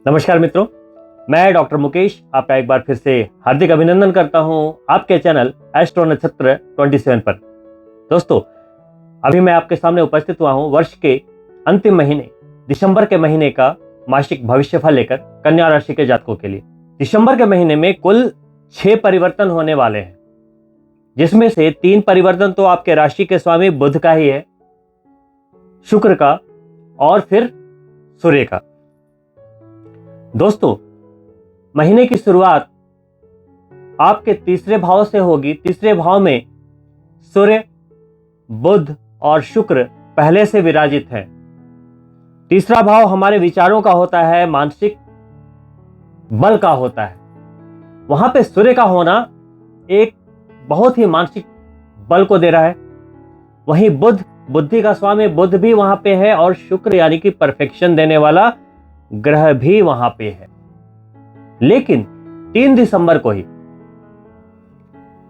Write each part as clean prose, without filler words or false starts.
नमस्कार मित्रों, मैं डॉक्टर मुकेश आपका एक बार फिर से हार्दिक अभिनंदन करता हूं आपके चैनल एस्ट्रो नक्षत्र 27 पर। दोस्तों, अभी मैं आपके सामने उपस्थित हुआ हूं वर्ष के अंतिम महीने दिसंबर के महीने का मासिक भविष्यफल लेकर कन्या राशि के जातकों के लिए। दिसंबर के महीने में कुल 6 परिवर्तन होने वाले हैं, जिसमें से 3 परिवर्तन तो आपके राशि के स्वामी बुध का ही है, शुक्र का और फिर सूर्य का। दोस्तों, महीने की शुरुआत आपके तीसरे भाव से होगी। तीसरे भाव में सूर्य, बुध और शुक्र पहले से विराजित हैं। तीसरा भाव हमारे विचारों का होता है, मानसिक बल का होता है। वहां पे सूर्य का होना एक बहुत ही मानसिक बल को दे रहा है। वहीं बुध, बुद्धि का स्वामी बुध भी वहां पे है और शुक्र यानी कि परफेक्शन देने वाला ग्रह भी वहां पे है। लेकिन 3 दिसंबर को ही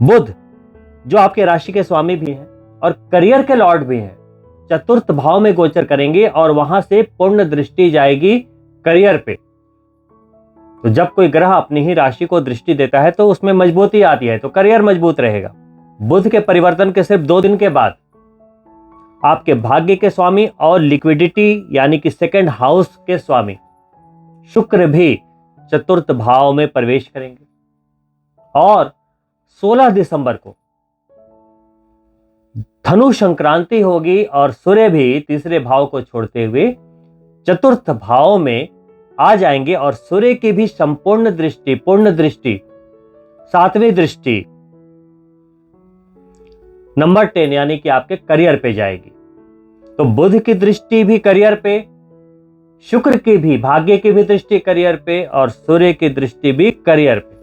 बुध, जो आपके राशि के स्वामी भी हैं और करियर के लॉर्ड भी हैं, चतुर्थ भाव में गोचर करेंगे और वहां से पूर्ण दृष्टि जाएगी करियर पे। तो जब कोई ग्रह अपनी ही राशि को दृष्टि देता है तो उसमें मजबूती आती है, तो करियर मजबूत रहेगा। बुध के परिवर्तन के सिर्फ 2 दिन के बाद आपके भाग्य के स्वामी और लिक्विडिटी यानी कि सेकंड हाउस के स्वामी शुक्र भी चतुर्थ भाव में प्रवेश करेंगे और 16 दिसंबर को धनु संक्रांति होगी और सूर्य भी तीसरे भाव को छोड़ते हुए चतुर्थ भाव में आ जाएंगे और सूर्य की भी संपूर्ण दृष्टि, पूर्ण दृष्टि, 7वीं दृष्टि नंबर 10 यानी कि आपके करियर पे जाएगी। तो बुध की दृष्टि भी करियर पे, शुक्र की भी, भाग्य की भी दृष्टि करियर पे और सूर्य की दृष्टि भी करियर पे।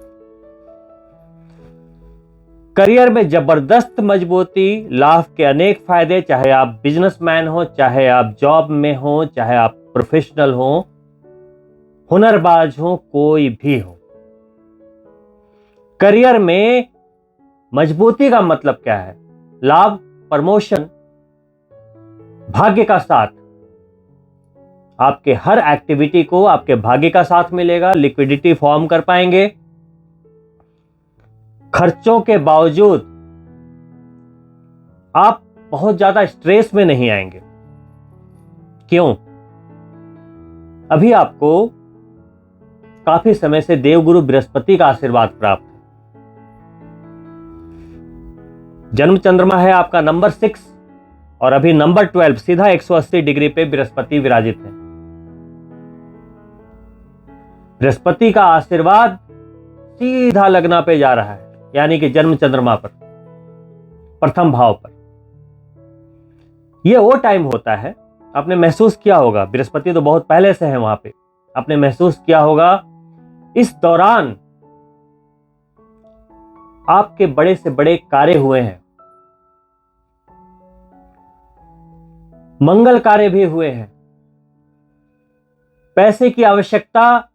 करियर में जबरदस्त मजबूती, लाभ के अनेक फायदे, चाहे आप बिजनेसमैन हो, चाहे आप जॉब में हो, चाहे आप प्रोफेशनल हो, हुनरबाज हो, कोई भी हो। करियर में मजबूती का मतलब क्या है? लाभ, प्रमोशन, भाग्य का साथ। आपके हर एक्टिविटी को आपके भाग्य का साथ मिलेगा, लिक्विडिटी फॉर्म कर पाएंगे। खर्चों के बावजूद आप बहुत ज्यादा स्ट्रेस में नहीं आएंगे। क्यों? अभी आपको काफी समय से देवगुरु बृहस्पति का आशीर्वाद प्राप्त है। जन्म चंद्रमा है आपका नंबर 6 और अभी नंबर 12 सीधा 180 डिग्री पे बृहस्पति विराजित है। बृहस्पति का आशीर्वाद सीधा लग्न पे जा रहा है, यानी कि जन्म चंद्रमा पर, प्रथम भाव पर। यह वो टाइम होता है, आपने महसूस किया होगा, बृहस्पति तो बहुत पहले से है वहां पे, आपने महसूस किया होगा इस दौरान आपके बड़े से बड़े कार्य हुए हैं, मंगल कार्य भी हुए हैं। पैसे की आवश्यकता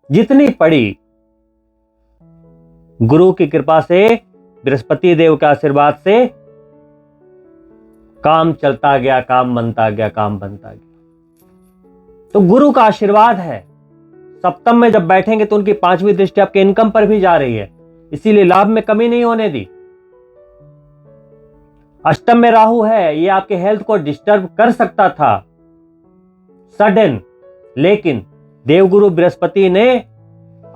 जितनी पड़ी, गुरु की कृपा से, बृहस्पति देव के आशीर्वाद से काम चलता गया, काम बनता गया, काम बनता गया। तो गुरु का आशीर्वाद है। सप्तम में जब बैठेंगे तो उनकी 5वीं दृष्टि आपके इनकम पर भी जा रही है, इसीलिए लाभ में कमी नहीं होने दी। अष्टम में राहु है, ये आपके हेल्थ को डिस्टर्ब कर सकता था सडन, लेकिन देवगुरु बृहस्पति ने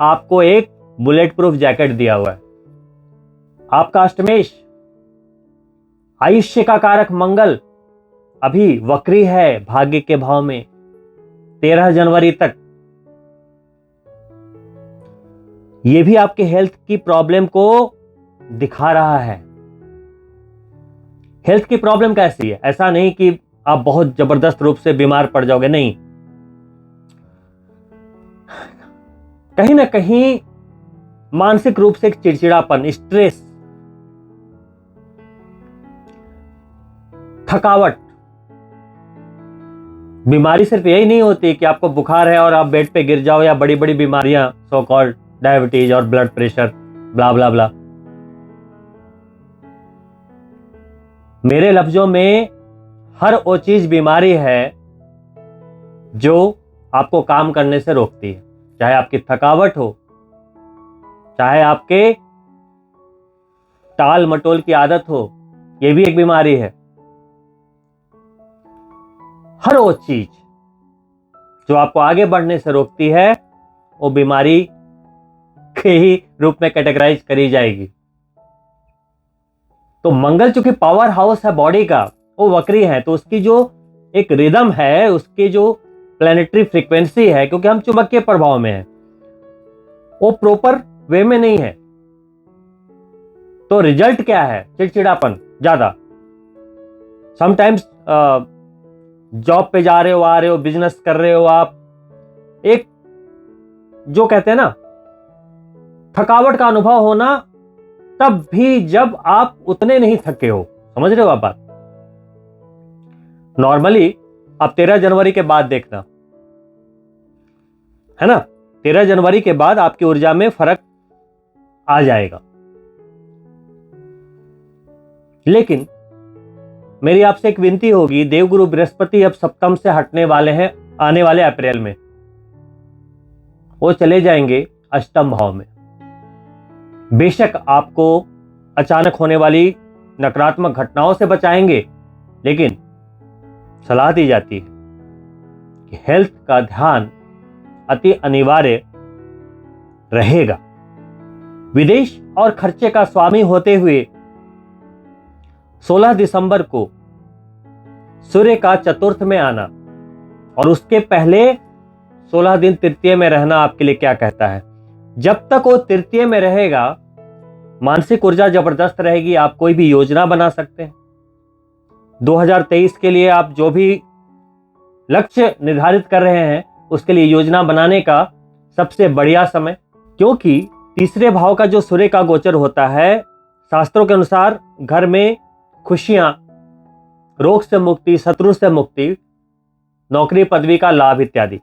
आपको एक बुलेट प्रूफ जैकेट दिया हुआ है। आपका अष्टमेश, आयुष्य का कारक मंगल अभी वक्री है भाग्य के भाव में 13 जनवरी तक। यह भी आपके हेल्थ की प्रॉब्लम को दिखा रहा है। हेल्थ की प्रॉब्लम कैसी है? ऐसा नहीं कि आप बहुत जबरदस्त रूप से बीमार पड़ जाओगे, नहीं। कहीं ना कहीं मानसिक रूप से एक चिड़चिड़ापन, स्ट्रेस, थकावट। बीमारी सिर्फ यही नहीं होती कि आपको बुखार है और आप बेड पे गिर जाओ, या बड़ी बड़ी बीमारियां, सो कॉल्ड डायबिटीज और ब्लड प्रेशर, ब्ला ब्ला ब्ला। मेरे लफ्जों में हर वो चीज बीमारी है जो आपको काम करने से रोकती है, चाहे आपकी थकावट हो, चाहे आपके टाल मटोल की आदत हो, यह भी एक बीमारी है। हर वो चीज जो आपको आगे बढ़ने से रोकती है वो बीमारी के ही रूप में कैटेगराइज करी जाएगी। तो मंगल चूंकि पावर हाउस है बॉडी का, वो वक्री है, तो उसकी जो एक रिदम है, उसकी जो प्लैनेटरी फ्रीक्वेंसी है, क्योंकि हम चुंबकीय प्रभाव में हैं, वो प्रॉपर वे में नहीं है। तो रिजल्ट क्या है? चिड़चिड़ापन ज्यादा। समटाइम्स जॉब पे जा रहे हो, आ रहे हो, बिजनेस कर रहे हो आप, एक जो कहते हैं ना थकावट का अनुभव होना, तब भी जब आप उतने नहीं थके हो। समझ रहे हो आप बात? नॉर्मली आप 13 जनवरी के बाद देखना, है ना, 13 जनवरी के बाद आपकी ऊर्जा में फर्क आ जाएगा। लेकिन मेरी आपसे एक विनती होगी, देवगुरु बृहस्पति अब सप्तम से हटने वाले हैं आने वाले अप्रैल में। वो चले जाएंगे अष्टम भाव में। बेशक आपको अचानक होने वाली नकारात्मक घटनाओं से बचाएंगे, लेकिन सलाह दी जाती है कि हेल्थ का ध्यान अति अनिवार्य रहेगा। विदेश और खर्चे का स्वामी होते हुए 16 दिसंबर को सूर्य का चतुर्थ में आना और उसके पहले 16 दिन तृतीय में रहना आपके लिए क्या कहता है? जब तक वो तृतीय में रहेगा, मानसिक ऊर्जा जबरदस्त रहेगी। आप कोई भी योजना बना सकते हैं। 2023 के लिए आप जो भी लक्ष्य निर्धारित कर रहे हैं, उसके लिए योजना बनाने का सबसे बढ़िया समय, क्योंकि तीसरे भाव का जो सूर्य का गोचर होता है, शास्त्रों के अनुसार घर में खुशियां, रोग से मुक्ति, शत्रु से मुक्ति, नौकरी पदवी का लाभ इत्यादि।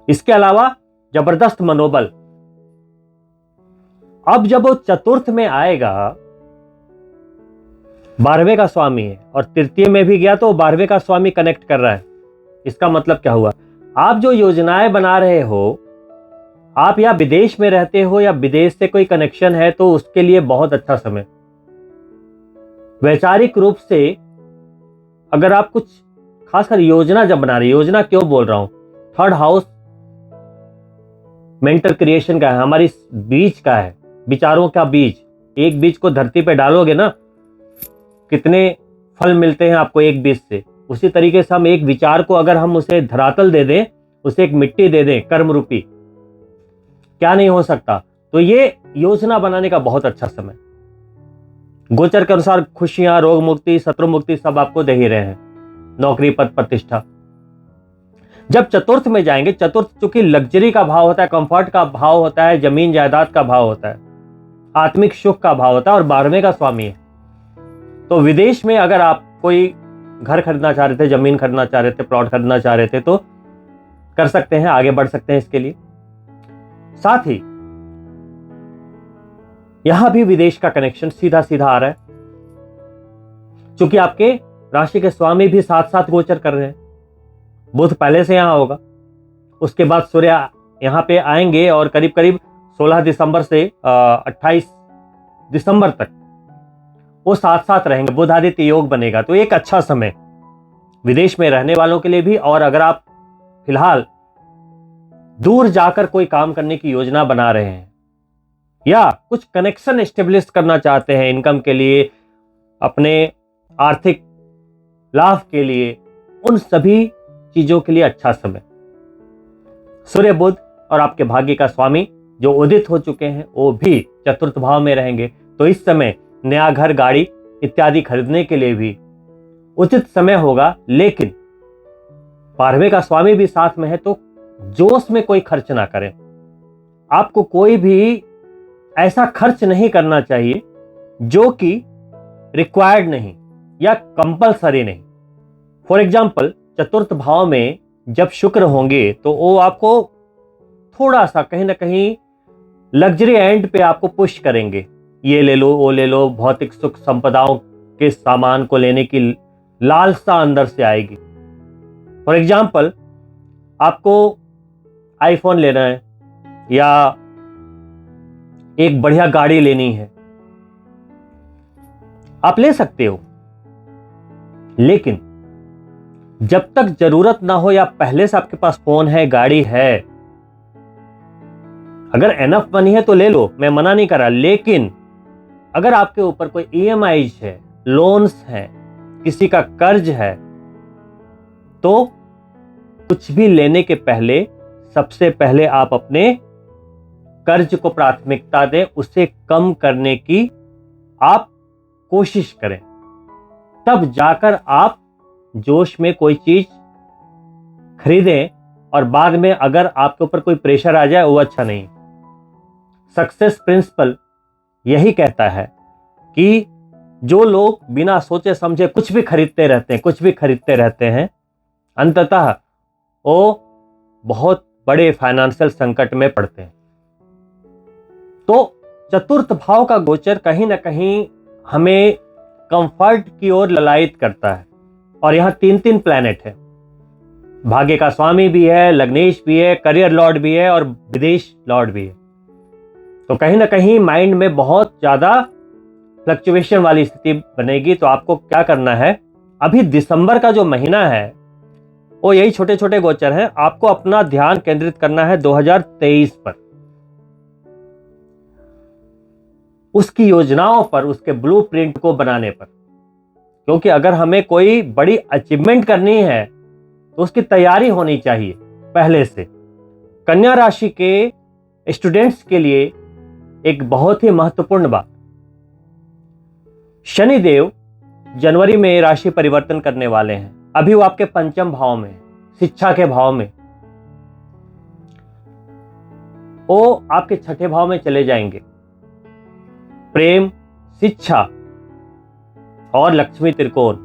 इसके अलावा जबरदस्त मनोबल। अब जब वो चतुर्थ में आएगा, 12वें का स्वामी है और तृतीय में भी गया तो 12वें का स्वामी कनेक्ट कर रहा है। इसका मतलब क्या हुआ? आप जो योजनाएं बना रहे हो, आप या विदेश में रहते हो या विदेश से कोई कनेक्शन है, तो उसके लिए बहुत अच्छा समय। वैचारिक रूप से अगर आप कुछ खासकर योजना जब बना रहे, योजना क्यों बोल रहा हूं, थर्ड हाउस मेंटल क्रिएशन का है, हमारी बीज का है, विचारों का बीज। एक बीज को धरती पे डालोगे ना, कितने फल मिलते हैं आपको एक बीज से। उसी तरीके से हम एक विचार को अगर हम उसे धरातल दे दें, उसे एक मिट्टी दे दें कर्म रूपी, क्या नहीं हो सकता। तो ये योजना बनाने का बहुत अच्छा समय। गोचर के अनुसार खुशियां, रोग मुक्ति, शत्रु मुक्ति सब आपको दे ही रहे हैं, नौकरी पद प्रतिष्ठा। जब चतुर्थ में जाएंगे, चतुर्थ चूंकि लग्जरी का भाव होता है, कंफर्ट का भाव होता है, जमीन जायदाद का भाव होता है, आत्मिक सुख का भाव होता है, और 12वें का स्वामी है। तो विदेश में अगर आप कोई घर खरीदना चाह रहे थे, जमीन खरीदना चाह रहे थे, प्लॉट खरीदना चाह रहे थे, तो कर सकते हैं, आगे बढ़ सकते हैं इसके लिए। साथ ही यहां भी विदेश का कनेक्शन सीधा सीधा आ रहा है, क्योंकि आपके राशि के स्वामी भी साथ साथ गोचर कर रहे हैं। बुध पहले से यहां होगा, उसके बाद सूर्य यहां पे आएंगे और करीब करीब 16 दिसंबर से 28 दिसंबर तक वो साथ साथ रहेंगे। बुध आदित्य योग बनेगा, तो एक अच्छा समय विदेश में रहने वालों के लिए भी। और अगर आप फिलहाल दूर जाकर कोई काम करने की योजना बना रहे हैं या कुछ कनेक्शन एस्टेब्लिश करना चाहते हैं इनकम के लिए, अपने आर्थिक लाभ के लिए, उन सभी चीजों के लिए अच्छा समय। सूर्य, बुध और आपके भाग्य का स्वामी जो उदित हो चुके हैं, वो भी चतुर्थ भाव में रहेंगे। तो इस समय नया घर, गाड़ी इत्यादि खरीदने के लिए भी उचित समय होगा। लेकिन 12वें का स्वामी भी साथ में है, तो जोश में कोई खर्च ना करें। आपको कोई भी ऐसा खर्च नहीं करना चाहिए जो कि रिक्वायर्ड नहीं या कंपलसरी नहीं। फॉर एग्जाम्पल, चतुर्थ भाव में जब शुक्र होंगे तो वो आपको थोड़ा सा कहीं ना कहीं लग्जरी एंड पे आपको पुश करेंगे, ये ले लो, वो ले लो, भौतिक सुख संपदाओं के सामान को लेने की लालसा अंदर से आएगी। फॉर एग्जाम्पल, आपको आईफोन लेना है या एक बढ़िया गाड़ी लेनी है, आप ले सकते हो, लेकिन जब तक जरूरत ना हो या पहले से आपके पास फोन है, गाड़ी है, अगर एनफ मनी है तो ले लो, मैं मना नहीं कर रहा, लेकिन अगर आपके ऊपर कोई ईएमआईज है, लोन्स है, किसी का कर्ज है, तो कुछ भी लेने के पहले सबसे पहले आप अपने कर्ज को प्राथमिकता दें, उसे कम करने की आप कोशिश करें, तब जाकर आप जोश में कोई चीज खरीदें और बाद में अगर आपके ऊपर कोई प्रेशर आ जाए वो अच्छा नहीं। सक्सेस प्रिंसिपल यही कहता है कि जो लोग बिना सोचे समझे कुछ भी खरीदते रहते हैं, अंततः वो बहुत बड़े फाइनेंशियल संकट में पड़ते हैं। तो चतुर्थ भाव का गोचर कहीं ना कहीं हमें कंफर्ट की ओर ललायित करता है, और यहां 3 प्लैनेट है, भाग्य का स्वामी भी है, लग्नेश भी है, करियर लॉर्ड भी है और विदेश लॉर्ड भी है। तो कहीं ना कहीं माइंड में बहुत ज्यादा फ्लक्चुएशन वाली स्थिति बनेगी। तो आपको क्या करना है, अभी दिसंबर का जो महीना है वो यही छोटे छोटे गोचर हैं, आपको अपना ध्यान केंद्रित करना है 2023 पर, उसकी योजनाओं पर, उसके ब्लूप्रिंट को बनाने पर। क्योंकि अगर हमें कोई बड़ी अचीवमेंट करनी है तो उसकी तैयारी होनी चाहिए पहले से। कन्या राशि के स्टूडेंट्स के लिए एक बहुत ही महत्वपूर्ण बात, शनिदेव जनवरी में राशि परिवर्तन करने वाले हैं। अभी वो आपके पंचम भाव में, शिक्षा के भाव में, वो आपके छठे भाव में चले जाएंगे। प्रेम, शिक्षा और लक्ष्मी त्रिकोण,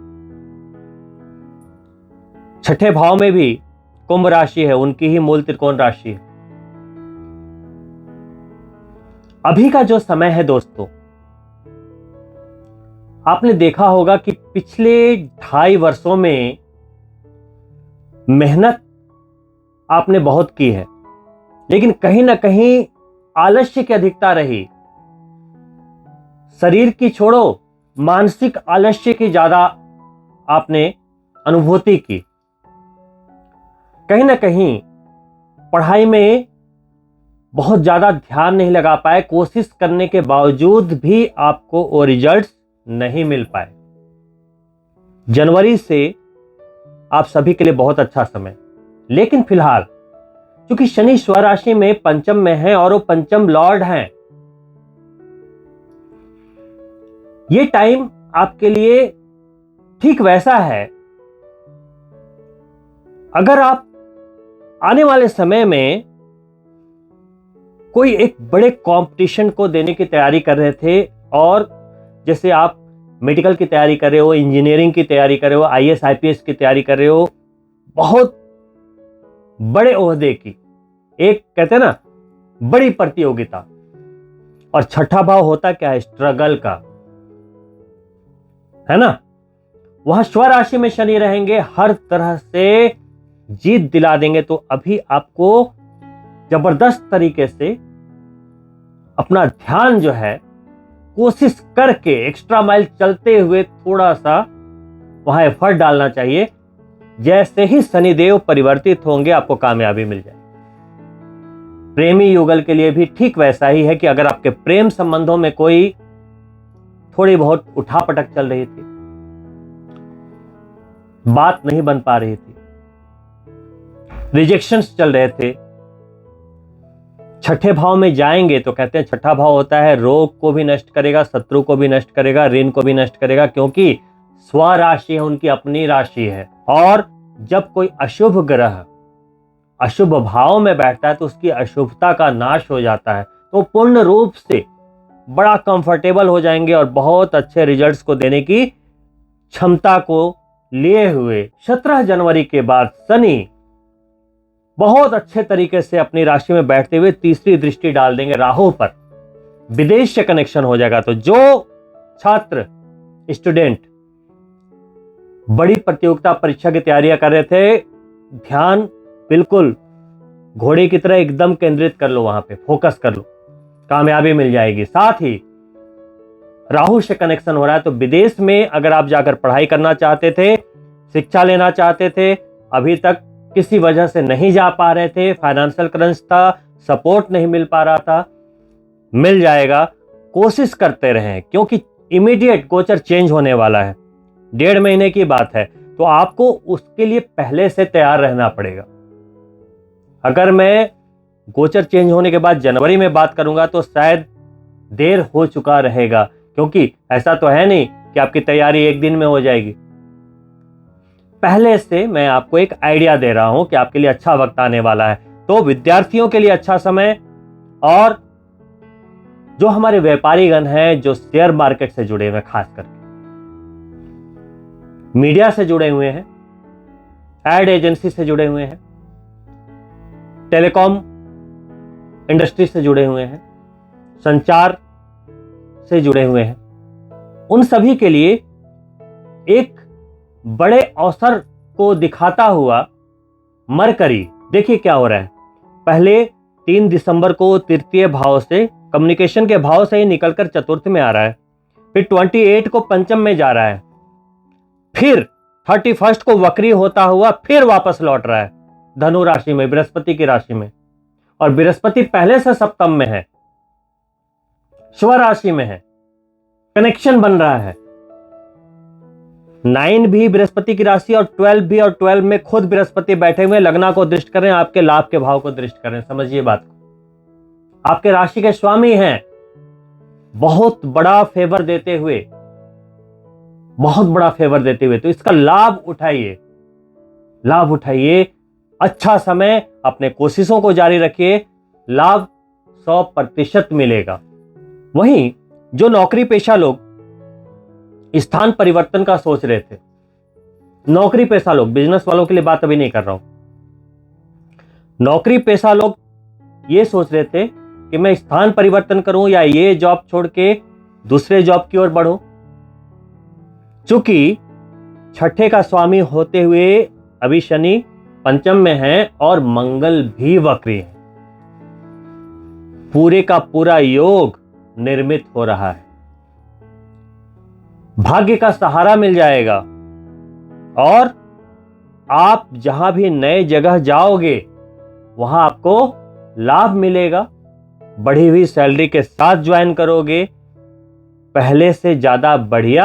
छठे भाव में भी कुंभ राशि है, उनकी ही मूल त्रिकोण राशि है। अभी का जो समय है दोस्तों, आपने देखा होगा कि पिछले 2.5 वर्षों में मेहनत आपने बहुत की है, लेकिन कहीं ना कहीं आलस्य की अधिकता रही। शरीर की छोड़ो, मानसिक आलस्य की ज्यादा आपने अनुभूति की। कहीं ना कहीं पढ़ाई में बहुत ज्यादा ध्यान नहीं लगा पाए, कोशिश करने के बावजूद भी आपको वो रिजल्ट्स नहीं मिल पाए। जनवरी से आप सभी के लिए बहुत अच्छा समय, लेकिन फिलहाल क्योंकि शनि स्वराशि में पंचम में है और वो पंचम लॉर्ड हैं, ये टाइम आपके लिए ठीक वैसा है। अगर आप आने वाले समय में कोई एक बड़े कंपटीशन को देने की तैयारी कर रहे थे, और जैसे आप मेडिकल की तैयारी कर रहे हो, इंजीनियरिंग की तैयारी कर रहे हो, आईएएस आईपीएस की तैयारी कर रहे हो, बहुत बड़े ओहदे की, एक कहते हैं ना बड़ी प्रतियोगिता, और छठा भाव होता क्या है, स्ट्रगल का, है ना। वहां स्वराशि में शनि रहेंगे, हर तरह से जीत दिला देंगे। तो अभी आपको जबरदस्त तरीके से अपना ध्यान जो है कोशिश करके एक्स्ट्रा माइल चलते हुए थोड़ा सा वहां एफर्ट डालना चाहिए। जैसे ही शनिदेव परिवर्तित होंगे आपको कामयाबी मिल जाएगी। प्रेमी युगल के लिए भी ठीक वैसा ही है कि अगर आपके प्रेम संबंधों में कोई थोड़ी बहुत उठापटक चल रही थी, बात नहीं बन पा रही थी, रिजेक्शंस चल रहे थे, छठे भाव में जाएंगे तो कहते हैं छठा भाव होता है रोग को भी नष्ट करेगा, शत्रु को भी नष्ट करेगा, ऋण को भी नष्ट करेगा, क्योंकि स्वराशि है, उनकी अपनी राशि है। और जब कोई अशुभ ग्रह अशुभ भाव में बैठता है तो उसकी अशुभता का नाश हो जाता है, तो पूर्ण रूप से बड़ा कंफर्टेबल हो जाएंगे और बहुत अच्छे रिजल्ट्स को देने की क्षमता को लिए हुए 17 जनवरी के बाद शनि बहुत अच्छे तरीके से अपनी राशि में बैठते हुए तीसरी दृष्टि डाल देंगे राहु पर, विदेश से कनेक्शन हो जाएगा। तो जो छात्र स्टूडेंट बड़ी प्रतियोगिता परीक्षा की तैयारियां कर रहे थे, ध्यान बिल्कुल घोड़े की तरह एकदम केंद्रित कर लो, वहां पे फोकस कर लो, कामयाबी मिल जाएगी। साथ ही राहु से कनेक्शन हो रहा है, तो विदेश में अगर आप जाकर पढ़ाई करना चाहते थे, शिक्षा लेना चाहते थे, अभी तक किसी वजह से नहीं जा पा रहे थे, फाइनेंशियल क्रंच था, सपोर्ट नहीं मिल पा रहा था, मिल जाएगा। कोशिश करते रहें, क्योंकि इमीडिएट गोचर चेंज होने वाला है, 1.5 महीने की बात है, तो आपको उसके लिए पहले से तैयार रहना पड़ेगा। अगर मैं गोचर चेंज होने के बाद जनवरी में बात करूंगा तो शायद देर हो चुका रहेगा, क्योंकि ऐसा तो है नहीं कि आपकी तैयारी एक दिन में हो जाएगी। पहले से मैं आपको एक आइडिया दे रहा हूं कि आपके लिए अच्छा वक्त आने वाला है। तो विद्यार्थियों के लिए अच्छा समय, और जो हमारे व्यापारीगण हैं, जो शेयर मार्केट से जुड़े हुए हैं, खास करके मीडिया से जुड़े हुए हैं, एड एजेंसी से जुड़े हुए हैं, टेलीकॉम इंडस्ट्री से जुड़े हुए हैं, संचार से जुड़े हुए हैं, उन सभी के लिए एक बड़े अवसर को दिखाता हुआ मरकरी, देखिए क्या हो रहा है। पहले 3 दिसंबर को तृतीय भाव से, कम्युनिकेशन के भाव से ही निकलकर चतुर्थ में आ रहा है, फिर 28 को पंचम में जा रहा है, फिर 31 को वक्री होता हुआ फिर वापस लौट रहा है धनु राशि में, बृहस्पति की राशि में, और बृहस्पति पहले से सप्तम में है, स्व राशि में है, कनेक्शन बन रहा है। 9 भी बृहस्पति की राशि और 12 भी, और 12 में खुद बृहस्पति बैठे हुए, लग्न को दृष्ट करें, आपके लाभ के भाव को दृष्ट करें। समझिए बात को, आपके राशि के स्वामी हैं, बहुत बड़ा फेवर देते हुए, बहुत बड़ा फेवर देते हुए, तो इसका लाभ उठाइए, लाभ उठाइए। अच्छा समय, अपने कोशिशों को जारी रखिए, लाभ 100% मिलेगा। वहीं जो नौकरी पेशा लोग स्थान परिवर्तन का सोच रहे थे, नौकरी पेशा लोग, बिजनेस वालों के लिए बात अभी नहीं कर रहा हूं, नौकरी पेशा लोग ये सोच रहे थे कि मैं स्थान परिवर्तन करूं या ये जॉब छोड़ के दूसरे जॉब की ओर बढ़ूं, चूंकि छठे का स्वामी होते हुए अभी शनि पंचम में है और मंगल भी वक्री है, पूरे का पूरा योग निर्मित हो रहा है, भाग्य का सहारा मिल जाएगा, और आप जहां भी नए जगह जाओगे वहां आपको लाभ मिलेगा, बढ़ी हुई सैलरी के साथ ज्वाइन करोगे, पहले से ज्यादा बढ़िया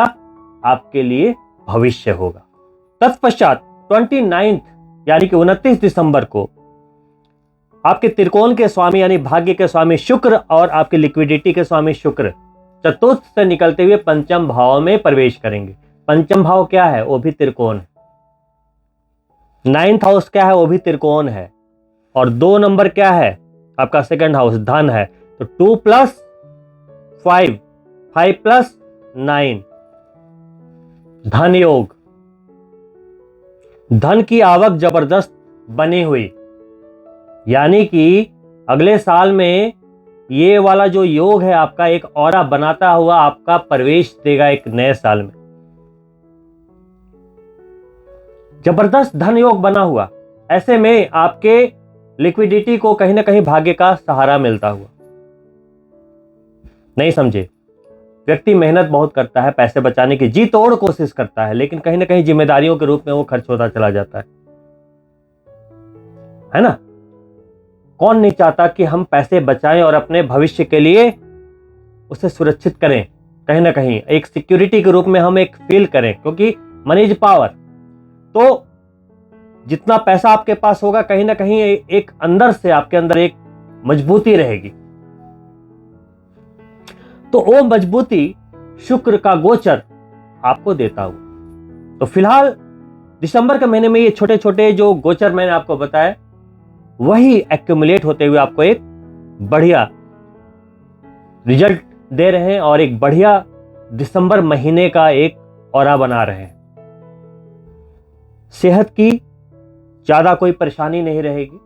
आपके लिए भविष्य होगा। तत्पश्चात 29 यानी कि 29 दिसंबर को आपके त्रिकोण के स्वामी यानी भाग्य के स्वामी शुक्र और आपके लिक्विडिटी के स्वामी शुक्र चतुर्थ से निकलते हुए पंचम भाव में प्रवेश करेंगे। पंचम भाव क्या है? वो भी त्रिकोण है। 9th हाउस क्या है? वो भी त्रिकोण है। और 2 नंबर क्या है? आपका सेकंड हाउस धन है। तो 2 + 5, 5 + 9 धन योग, धन की आवक जबरदस्त बनी हुई, यानी कि अगले साल में ये वाला जो योग है आपका एक ऑरा बनाता हुआ आपका प्रवेश देगा एक नए साल में। जबरदस्त धन योग बना हुआ, ऐसे में आपके लिक्विडिटी को कहीं ना कहीं भाग्य का सहारा मिलता हुआ। नहीं समझे? व्यक्ति मेहनत बहुत करता है, पैसे बचाने की जी तोड़ कोशिश करता है, लेकिन कहीं ना कहीं जिम्मेदारियों के रूप में वो खर्च होता चला जाता है ना? कौन नहीं चाहता कि हम पैसे बचाएं और अपने भविष्य के लिए उसे सुरक्षित करें, कहीं ना कहीं एक सिक्योरिटी के रूप में हम एक फील करें, क्योंकि मनी इज पावर। तो जितना पैसा आपके पास होगा कहीं ना कहीं एक अंदर से आपके अंदर एक मजबूती रहेगी। तो वो मजबूती शुक्र का गोचर आपको देता हुआ। तो फिलहाल दिसंबर के महीने में ये छोटे छोटे जो गोचर मैंने आपको बताया वही एक्यूमुलेट होते हुए आपको एक बढ़िया रिजल्ट दे रहे हैं और एक बढ़िया दिसंबर महीने का एक ऑरा बना रहे हैं। सेहत की ज्यादा कोई परेशानी नहीं रहेगी,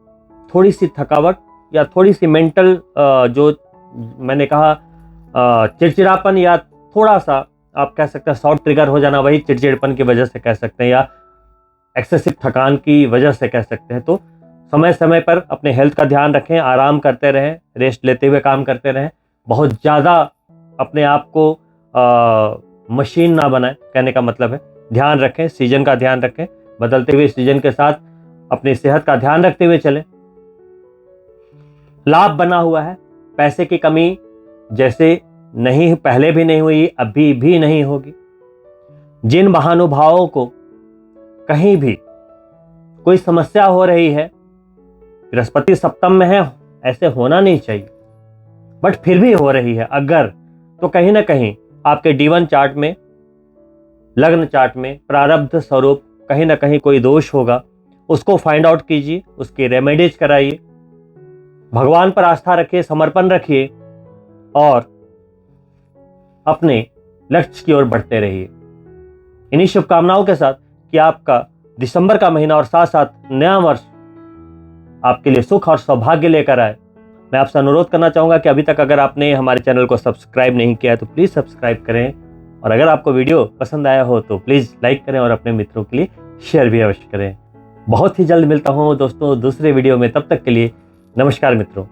थोड़ी सी थकावट या थोड़ी सी मेंटल जो मैंने कहा चिड़चिड़ापन या थोड़ा सा आप कह सकते हैं शॉर्ट ट्रिगर हो जाना, वही चिड़चिड़पन की वजह से कह सकते हैं या एक्सेसिव थकान की वजह से कह सकते हैं। तो समय समय पर अपने हेल्थ का ध्यान रखें, आराम करते रहें, रेस्ट लेते हुए काम करते रहें। बहुत ज़्यादा अपने आप को मशीन ना बनाएं, कहने का मतलब है। ध्यान रखें, सीजन का ध्यान रखें, बदलते हुए सीजन के साथ अपनी सेहत का ध्यान रखते हुए चलें। लाभ बना हुआ है, पैसे की कमी जैसे नहीं, पहले भी नहीं हुई, अभी भी नहीं होगी। जिन महानुभावों को कहीं भी कोई समस्या हो रही है, बृहस्पति सप्तम में है, ऐसे होना नहीं चाहिए, बट फिर भी हो रही है अगर, तो कहीं ना कहीं आपके D1 चार्ट में, लग्न चार्ट में प्रारब्ध स्वरूप कहीं ना कहीं कोई दोष होगा। उसको फाइंड आउट कीजिए, उसकी रेमेडीज कराइए, भगवान पर आस्था रखिए, समर्पण रखिए और अपने लक्ष्य की ओर बढ़ते रहिए। इन्हीं शुभकामनाओं के साथ कि आपका दिसंबर का महीना और साथ साथ नया वर्ष आपके लिए सुख और सौभाग्य लेकर आए। मैं आपसे अनुरोध करना चाहूँगा कि अभी तक अगर आपने हमारे चैनल को सब्सक्राइब नहीं किया है तो प्लीज़ सब्सक्राइब करें, और अगर आपको वीडियो पसंद आया हो तो प्लीज़ लाइक करें और अपने मित्रों के लिए शेयर भी अवश्य करें। बहुत ही जल्द मिलता हूँ दोस्तों दूसरे वीडियो में, तब तक के लिए नमस्कार मित्रों।